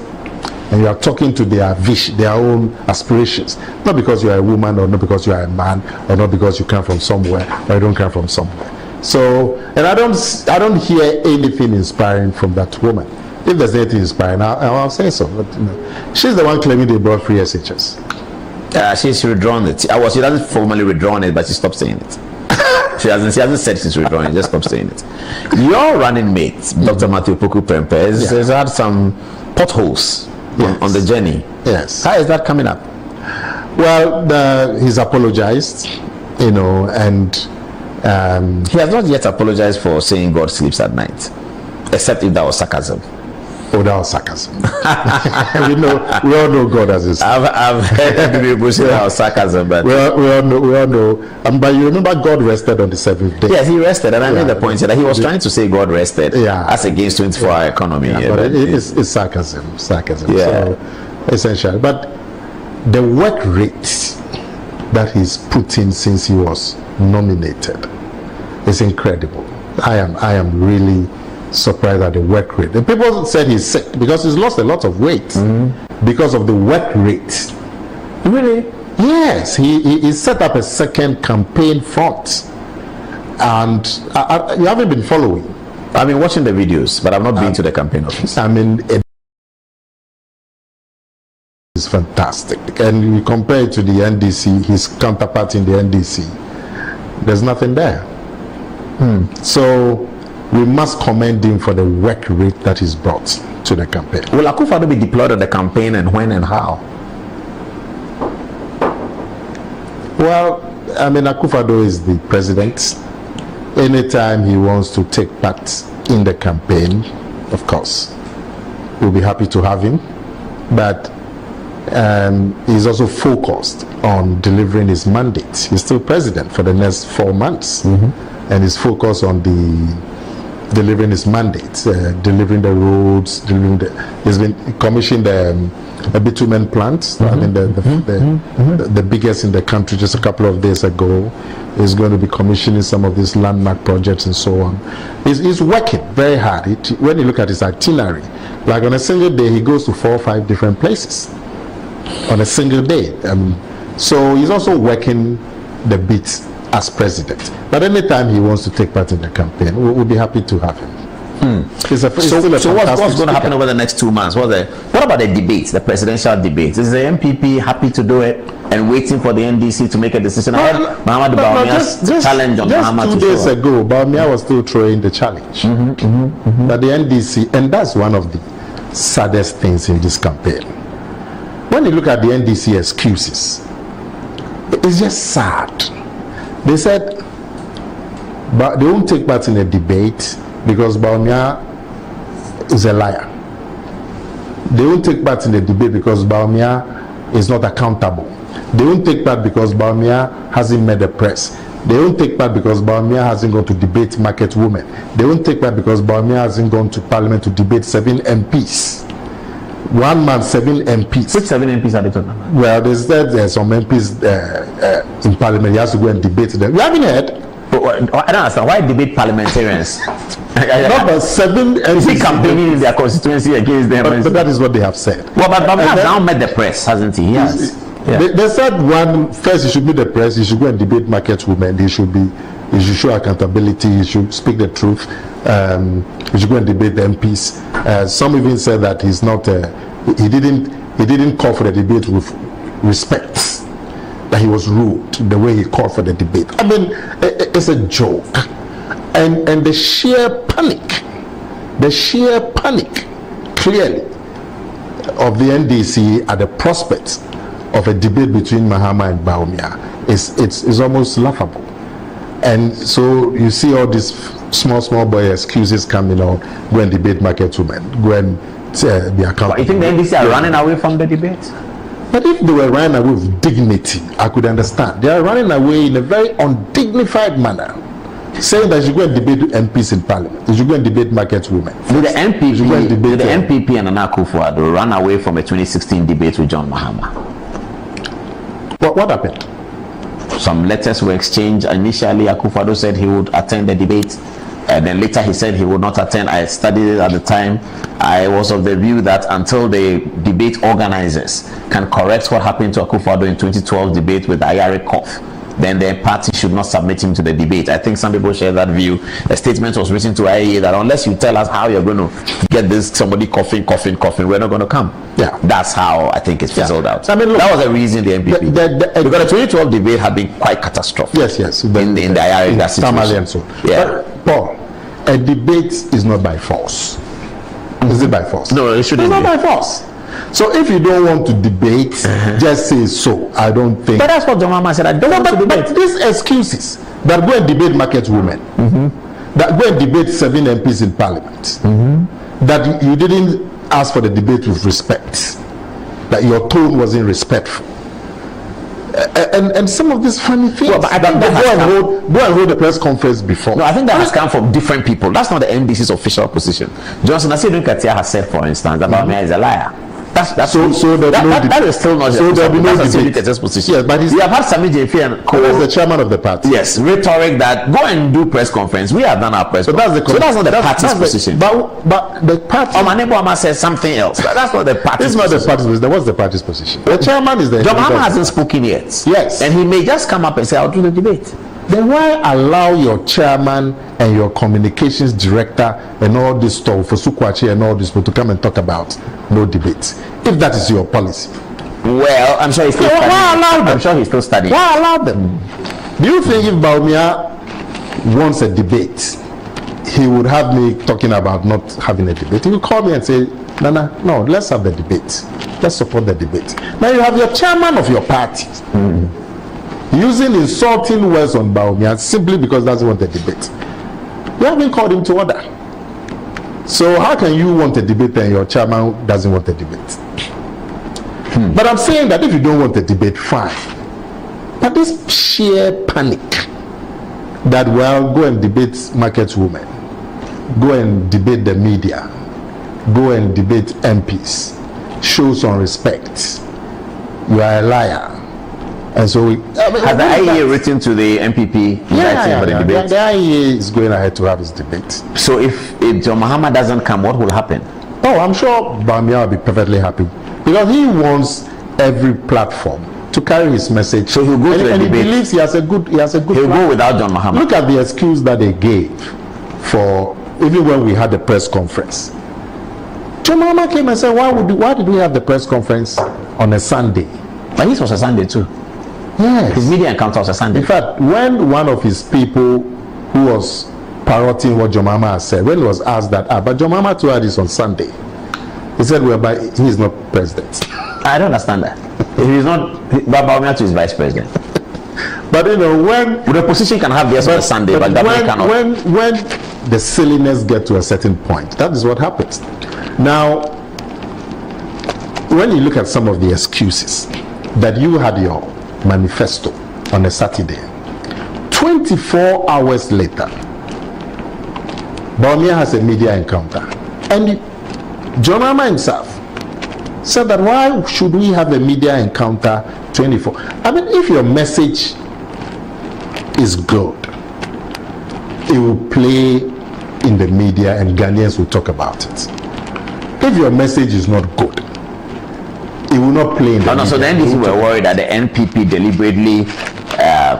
and you are talking to their vision, their own aspirations. Not because you are a woman, or not because you are a man, or not because you come from somewhere or you don't come from somewhere. So, and I don't hear anything inspiring from that woman. If there's anything inspiring, I'll say so. But she's the one claiming they brought free SHS. She's withdrawn it. She doesn't formally withdrawn it, but she stopped saying it. She hasn't said she's withdrawing it, just stopped saying it. Your running mate, Dr. Matthew Poku Prempeh, has had some potholes on the journey. Yes. How is that coming up? Well, he's apologized, and he has not yet apologized for saying God sleeps at night, except if that was sarcasm. Oh, that was sarcasm. we all know God as his. I've heard people say that was sarcasm, but we all know. But you remember God rested on the seventh day. Yes, he rested, and I made the point that he was trying to say God rested as against 24-hour economy. But it's sarcasm. Yeah. So essentially, but the work rate that he's put in since he was nominated is incredible. I am really surprised at the work rate. The people said he's sick because he's lost a lot of weight because of the work rate. Really? Yes, he set up a second campaign front, and you haven't been following. I've been watching the videos, but I've not been to the campaign office. I mean, is fantastic. And we compare it to the NDC, his counterpart in the NDC, there's nothing there. So we must commend him for the work rate that he's brought to the campaign. Will Akufo-Addo be deployed on the campaign, and when and how? Well, I mean, Akufo-Addo is the president. Anytime he wants to take part in the campaign, of course, we'll be happy to have him. But he's also focused on delivering his mandate. He's still president for the next 4 months, and he's focused on delivering his mandate, delivering the roads, he's been commissioned a bitumen plant. I mean, the biggest in the country just a couple of days ago. He's going to be commissioning some of these landmark projects and so on. He's working very hard. When you look at his itinerary, like on a single day, he goes to 4 or 5 different places on a single day. So he's also working the beat as president. But anytime he wants to take part in the campaign, we'll be happy to have him. So what's going to happen over the next 2 months? What about the debates, the presidential debates? Is the MPP happy to do it and waiting for the NDC to make a decision? Mohamed Bawumia's challenge on Mahama. Just 2 days ago, Bawumia was still throwing the challenge. But the NDC, and that's one of the saddest things in this campaign. When you look at the NDC excuses, it's just sad. They said, but they won't take part in a debate because Bawumia is a liar. They won't take part in the debate because Bawumia is not accountable. They won't take part because Bawumia hasn't met the press. They won't take part because Bawumia hasn't gone to debate market women. They won't take part because Bawumia hasn't gone to parliament to debate 7 MPs. 1 man, 7 MPs. Which 7 MPs are they talking about? Well, there's some MPs in parliament. He has to go and debate them. You haven't heard? I don't understand. Why debate parliamentarians? Number 7 MPs. Is he campaigning in their constituency against them? But that is what they have said. Well, but Bawumia has now met the press, hasn't he? Yes. They said first he should meet the press, he should go and debate market women, he should show accountability, he should speak the truth, he should go and debate the MPs. Some even said that he's not he didn't call for the debate with respect, that he was rude the way he called for the debate. I mean, it's a joke. And the sheer panic clearly of the NDC at the prospect of a debate between Mahama and Bawumia is almost laughable. And so you see all these small boy excuses coming out. Go and debate market women, go and be accountable. You think the NDC are running away from the debate? But if they were running away with dignity, I could understand. They are running away in a very undignified manner, saying that you should go and debate MPs in parliament, you should go and debate market women. Did the MPP and Nana Akufo-Addo run away from a 2016 debate with John Mahama? What happened? Some letters were exchanged. Initially, Akufo-Addo said he would attend the debate, and then later he said he would not attend. I studied it at the time. I was of the view that until the debate organizers can correct what happened to Akufo-Addo in 2012 debate with Ayari Kof, then the party should not submit him to the debate. I think some people share that view. A statement was written to IAA that unless you tell us how you're going to get this somebody coughing, we're not going to come. Yeah, that's how I think it fizzled out. I mean, look, that was the reason the MPP. Because the 2012 debate had been quite catastrophic. Yes. In the IAA situation. And so. Yeah. But, Paul, a debate is not by force. Is it by force? No, it shouldn't. It's not by force. So if you don't want to debate, just say so. I don't think. But that's what John Mahama said. I don't want to debate. But these excuses that go and debate market women, that go and debate 7 MPs in parliament, that you didn't ask for the debate with respect, that your tone wasn't respectful, and some of these funny things. Well, but I think go and hold the press conference before. No, I think that has come from different people. That's not the NDC's official position. Johnson Asiedu Katia has said, for instance, that Bawumia is a liar. That is still not so there'll be no debate. Position. Yes, but we have had Sami Jefi and Co. That's the chairman of the party. Yes, rhetoric that go and do press conference. We have done our press conference. So that's not the party's position. But the party. Omanebo Ama says something else. That's not the party's position. It's not the party's position. What's the party's position? The chairman is the. John Mahama hasn't spoken yet. Yes, and he may just come up and say, "I'll do the debate." Then why allow your chairman and your communications director and all this stuff for Sukwachi and all this people to come and talk about no debates? If that is your policy, Well, I'm sure he's still studying. Why allow them? I'm sure he's still studying. Why allow them? Do you think if Bawumia wants a debate, he would have me talking about not having a debate? He would call me and say, Nana, no, let's have the debate. Let's support the debate. Now you have your chairman of your party using insulting words on Bawumia simply because he doesn't want the debate. You haven't called him to order. So how can you want a debate and your chairman doesn't want a debate? But I'm saying that if you don't want a debate, fine. But this sheer panic that, well, go and debate market women, go and debate the media, go and debate MPs, show some respect. You are a liar. And so has the IEA written to the MPP inviting for the debate? The IEA is going ahead to have his debate. So if John Mahama doesn't come, what will happen? Oh, I'm sure Bawumia will be perfectly happy because he wants every platform to carry his message. So he'll go to the debate. And he believes he has a good. He'll go without John Mahama. Look at the excuse that they gave for even when we had the press conference. John Mahama came and said, "Why did we have the press conference on a Sunday?" But this was a Sunday too. Yes. His media encounter was a Sunday. In fact, when one of his people who was parroting what John Mahama had said, when he was asked that, but John Mahama told her this on Sunday, he said, well, but he is not president. I don't understand that. If he's not, Bawumia is vice president. But you know, when the opposition can have theirs on a Sunday, but government cannot. When the silliness get to a certain point, that is what happens. Now, when you look at some of the excuses that you had your manifesto on a Saturday, 24 hours later, Bawumia has a media encounter, and John Mahama himself said that why should we have a media encounter 24? I mean, if your message is good, it will play in the media and Ghanaians will talk about it. If your message is not good, it will not play in the media. So the NDC were worried that the NPP deliberately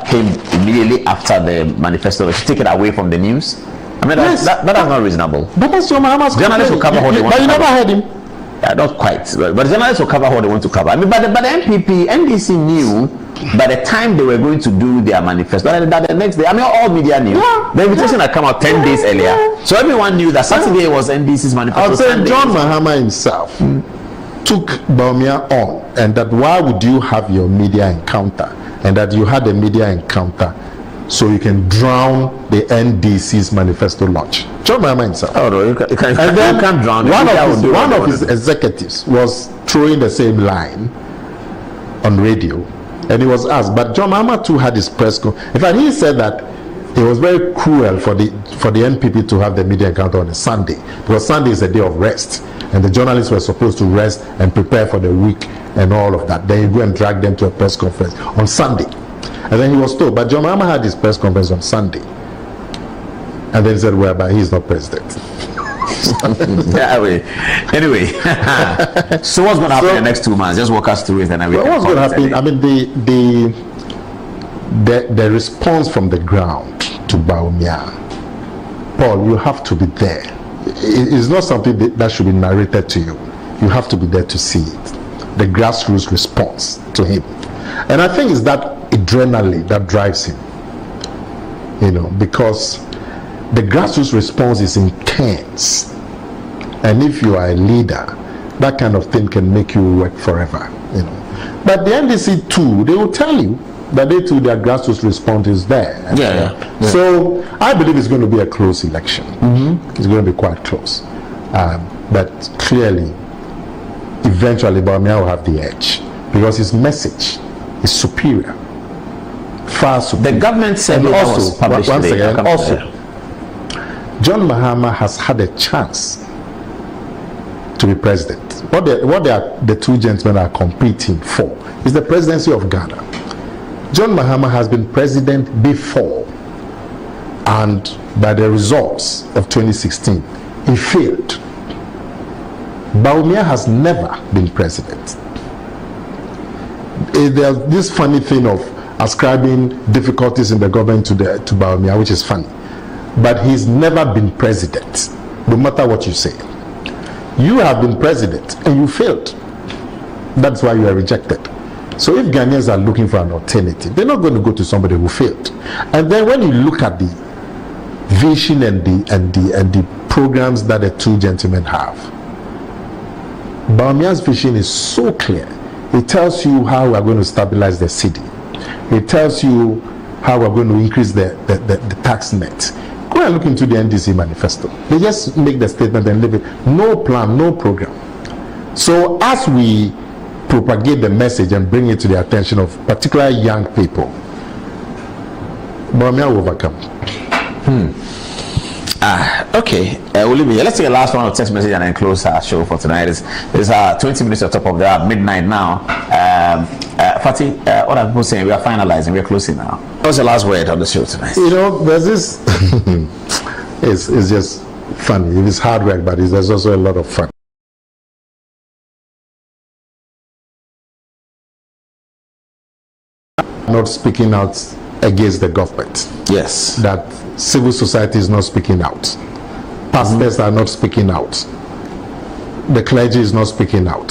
came immediately after the manifesto. They should take it away from the news. I mean, yes, that's not reasonable. But that's your Mahama's journalists will cover what they want to cover. But you never heard him. Yeah, not quite. But journalists will cover what they want to cover. I mean, but the NPP, NDC knew by the time they were going to do their manifesto, that the next day, I mean, all media knew. Yeah, the invitation had come out 10 days earlier. So everyone knew that Saturday was NDC's manifesto. I'll say John Mahama himself took Bawumia on, and that why would you have your media encounter, and that you had a media encounter so you can drown the NDC's manifesto launch. John Mahama himself. Oh no, you can't drown. One of his executives was throwing the same line on radio, and he was asked, but John Mahama too had his press conference. In fact, he said that it was very cruel for the NPP to have the media encounter on a Sunday, because Sunday is a day of rest, and the journalists were supposed to rest and prepare for the week and all of that. Then you go and drag them to a press conference on Sunday. And then he was told, but John Mahama had his press conference on Sunday. And then he said, well, but he's not president. Anyway, so what's going to happen in the next 2 months? Just walk us through it and everything. What's going to happen? I mean, the response from the ground to Bawumia, Paul, you have to be there. It's not something that should be narrated to you. You have to be there to see it. The grassroots response to him. And I think it's that adrenaline that drives him, you know, because the grassroots response is intense, and if you are a leader, that kind of thing can make you work forever, you know. But the NDC too, they will tell you that they too, their grassroots response is there. Yeah. So I believe it's going to be a close election. It's going to be quite close, but clearly eventually Bawumia will have the edge because his message is superior, far superior. The government said it was published today. Also, John Mahama has had a chance to be president. What the two gentlemen are competing for is the presidency of Ghana. John Mahama has been president before, and by the results of 2016, he failed. Bawumia has never been president. There's this funny thing of ascribing difficulties in the government to Bawumia, which is funny. But he's never been president, no matter what you say. You have been president and you failed. That's why you are rejected. So if Ghanaians are looking for an alternative, they're not going to go to somebody who failed. And then when you look at the vision and the programs that the two gentlemen have, Bawumia's vision is so clear. It tells you how we are going to stabilize the city. It tells you how we are going to increase the tax net. Go and look into the NDC manifesto. They just make the statement and leave it. No plan, no program. So as we propagate the message and bring it to the attention of particularly young people, Bawumia will overcome. Okay, Olivia, let's take a last one of text message and then close our show for tonight. It's 20 minutes on top of that, midnight now. Fatih, what are people saying? We are finalizing, we are closing now. What's the last word on the show tonight? You know, there's this, it's just funny. It is hard work, but there's also a lot of fun. Not speaking out against the government. Yes. That civil society is not speaking out. Pastors are not speaking out. The clergy is not speaking out.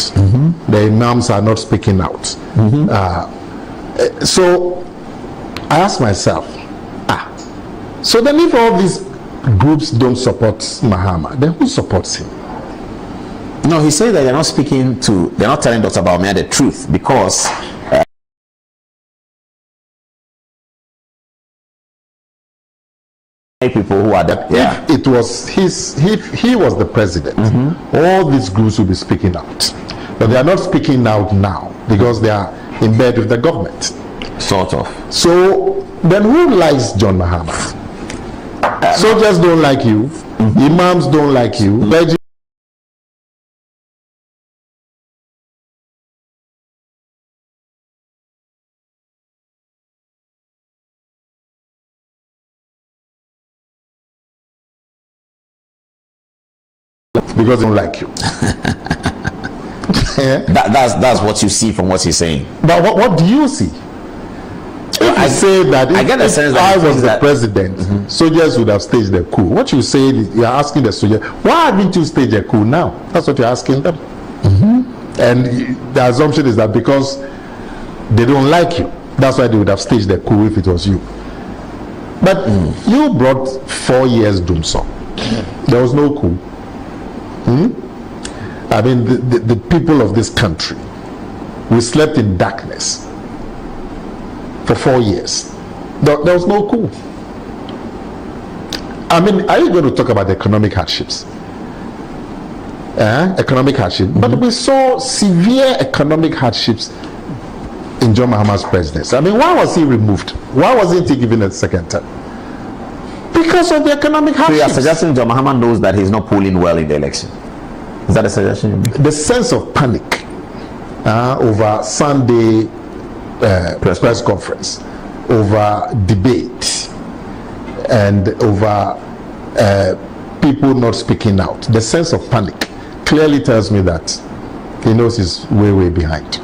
The imams are not speaking out. So I ask myself, so then if all these groups don't support Mahama, then who supports him? No, he said that they're not telling Dr. Bawumia the truth because people who are if it was he was the president, all these groups would be speaking out, but they are not speaking out now because they are in bed with the government, sort of. So then who likes John Mahama? Soldiers don't like you, imams don't like you, because they don't like you. That's what you see from what he's saying. But what do you see? I say that I get the sense that I was the president, soldiers would have staged the coup. What you say, you are asking the soldiers, why haven't you staged a coup now? That's what you're asking them. And the assumption is that because they don't like you, that's why they would have staged the coup if it was you. But you brought 4 years doom song. There was no coup. I mean, the people of this country, we slept in darkness for 4 years. There was no coup. I mean, are you going to talk about the economic hardships? Economic hardship. But we saw severe economic hardships in John Mahama's presidency. I mean, why was he removed? Why wasn't he given a second term? Because of the economic hardships. So you are suggesting John Mahama knows that he's not polling well in the election? Is that a suggestion you make? The sense of panic over Sunday press conference, over debate, and over people not speaking out. The sense of panic clearly tells me that he knows he's way behind.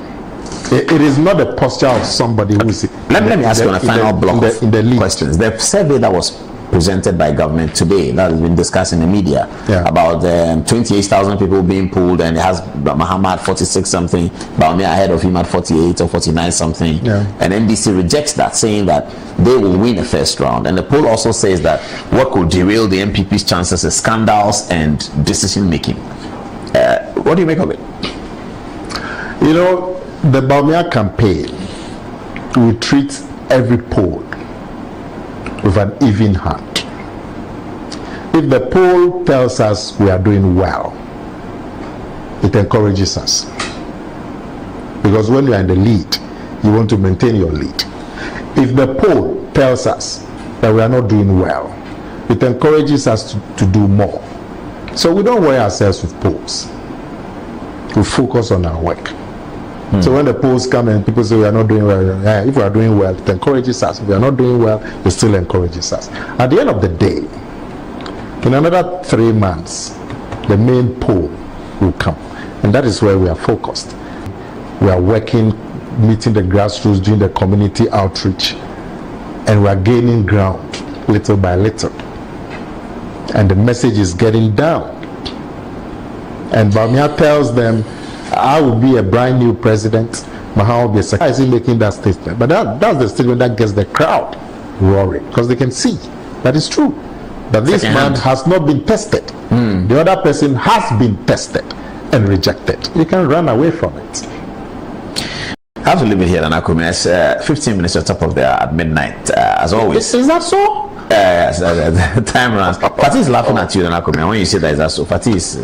It is not a posture of somebody who is. Let me ask you on a final block of questions. The survey that was presented by government today, that has been discussed in the media, about 28,000 people being polled, and it has Mahama at 46 something, Bawumia ahead of him at 48 or 49 something, and NDC rejects that, saying that they will win the first round. And the poll also says that what could derail the MPP's chances is scandals and decision making. What do you make of it? You know, the Bawumia campaign will treat every poll with an even hand. If the poll tells us we are doing well, it encourages us. Because when you are in the lead, you want to maintain your lead. If the poll tells us that we are not doing well, it encourages us to do more. So we don't worry ourselves with polls. We focus on our work. So when the polls come and people say we are not doing well, if we are doing well, it encourages us. If we are not doing well, it still encourages us. At the end of the day, in another 3 months, the main poll will come. And that is where we are focused. We are working, meeting the grassroots, doing the community outreach, and we are gaining ground little by little. And the message is getting down. And Bawumia tells them, I will be a brand new president. Mahama will be a secretary. Is he making that statement? But that's the statement that gets the crowd roaring, because they can see that it's true. That this man has not been tested. The other person has been tested and rejected. You can run away from it. I have to leave it here, Anakumi. It's 15 minutes on top of there at midnight, as always. Is that so? Yes, the time runs. Fatih is laughing at you, Anakumi. When you say that, is that so? Fatih is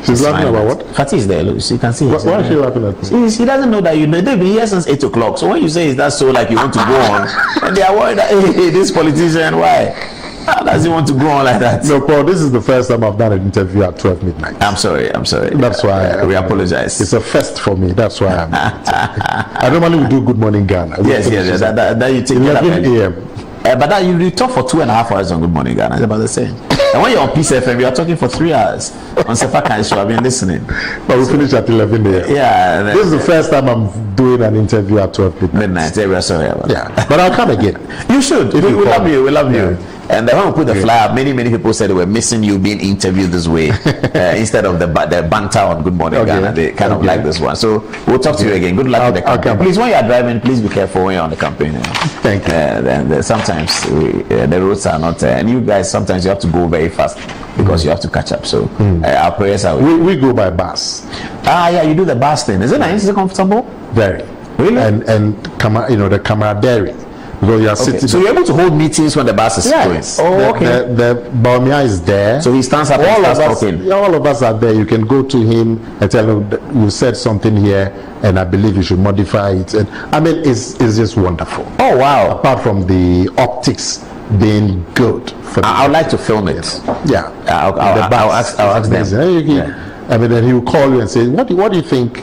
she's laughing about what? Fatih is there. Look, you can see. Why is she laughing at me? He doesn't know that you know. They've been here since 8 o'clock. So when you say is that so, like you want to go on, and they are worried that hey, this politician, why? How does he want to go on like that? No, Paul, this is the first time I've done an interview at 12 midnight. I'm sorry. That's why we apologize. It's a first for me. That's why I'm I normally we do Good Morning Ghana. Yes. That you take 11 a.m. But that you talk for 2.5 hours on Good Morning Ghana. It's about the same. And when you're on Peace FM, you are talking for 3 hours. On Sefakan show, I've been listening. But we finish at 11 a.m. Yeah. This is the first time I'm doing an interview at 12 midnight. Yeah, we're sorry about that. But I'll come again. You should. We love you. We love you. And when we put the flyer, many people said they were missing you being interviewed this way instead of the banter on Good Morning Ghana. They kind of like this one. So we'll talk to you again. Good luck with the campaign. Please, when you are driving, please be careful when you're on the campaign. Thank you. And sometimes the roads are not, and you guys sometimes you have to go very fast because you have to catch up. So our prayers are. We go by bus. Yeah, you do the bus thing. Is it nice? Is it comfortable? Very. Really? And the camaraderie. Because you are sitting. So you're able to hold meetings when the bus is going. Oh, okay. The Bawumia is there. So he stands up all of us are there. You can go to him and tell him you said something here, and I believe you should modify it. And I mean, it's just wonderful. Oh wow! Apart from the optics being good, I would like to film it. Yeah, I'll ask them. I mean, then he will call you and say, "What do you think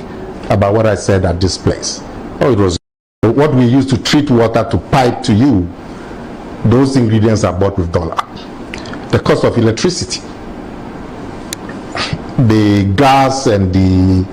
about what I said at this place?" Oh, it was. What we use to treat water to pipe to you, those ingredients are bought with dollar. The cost of electricity, the gas and the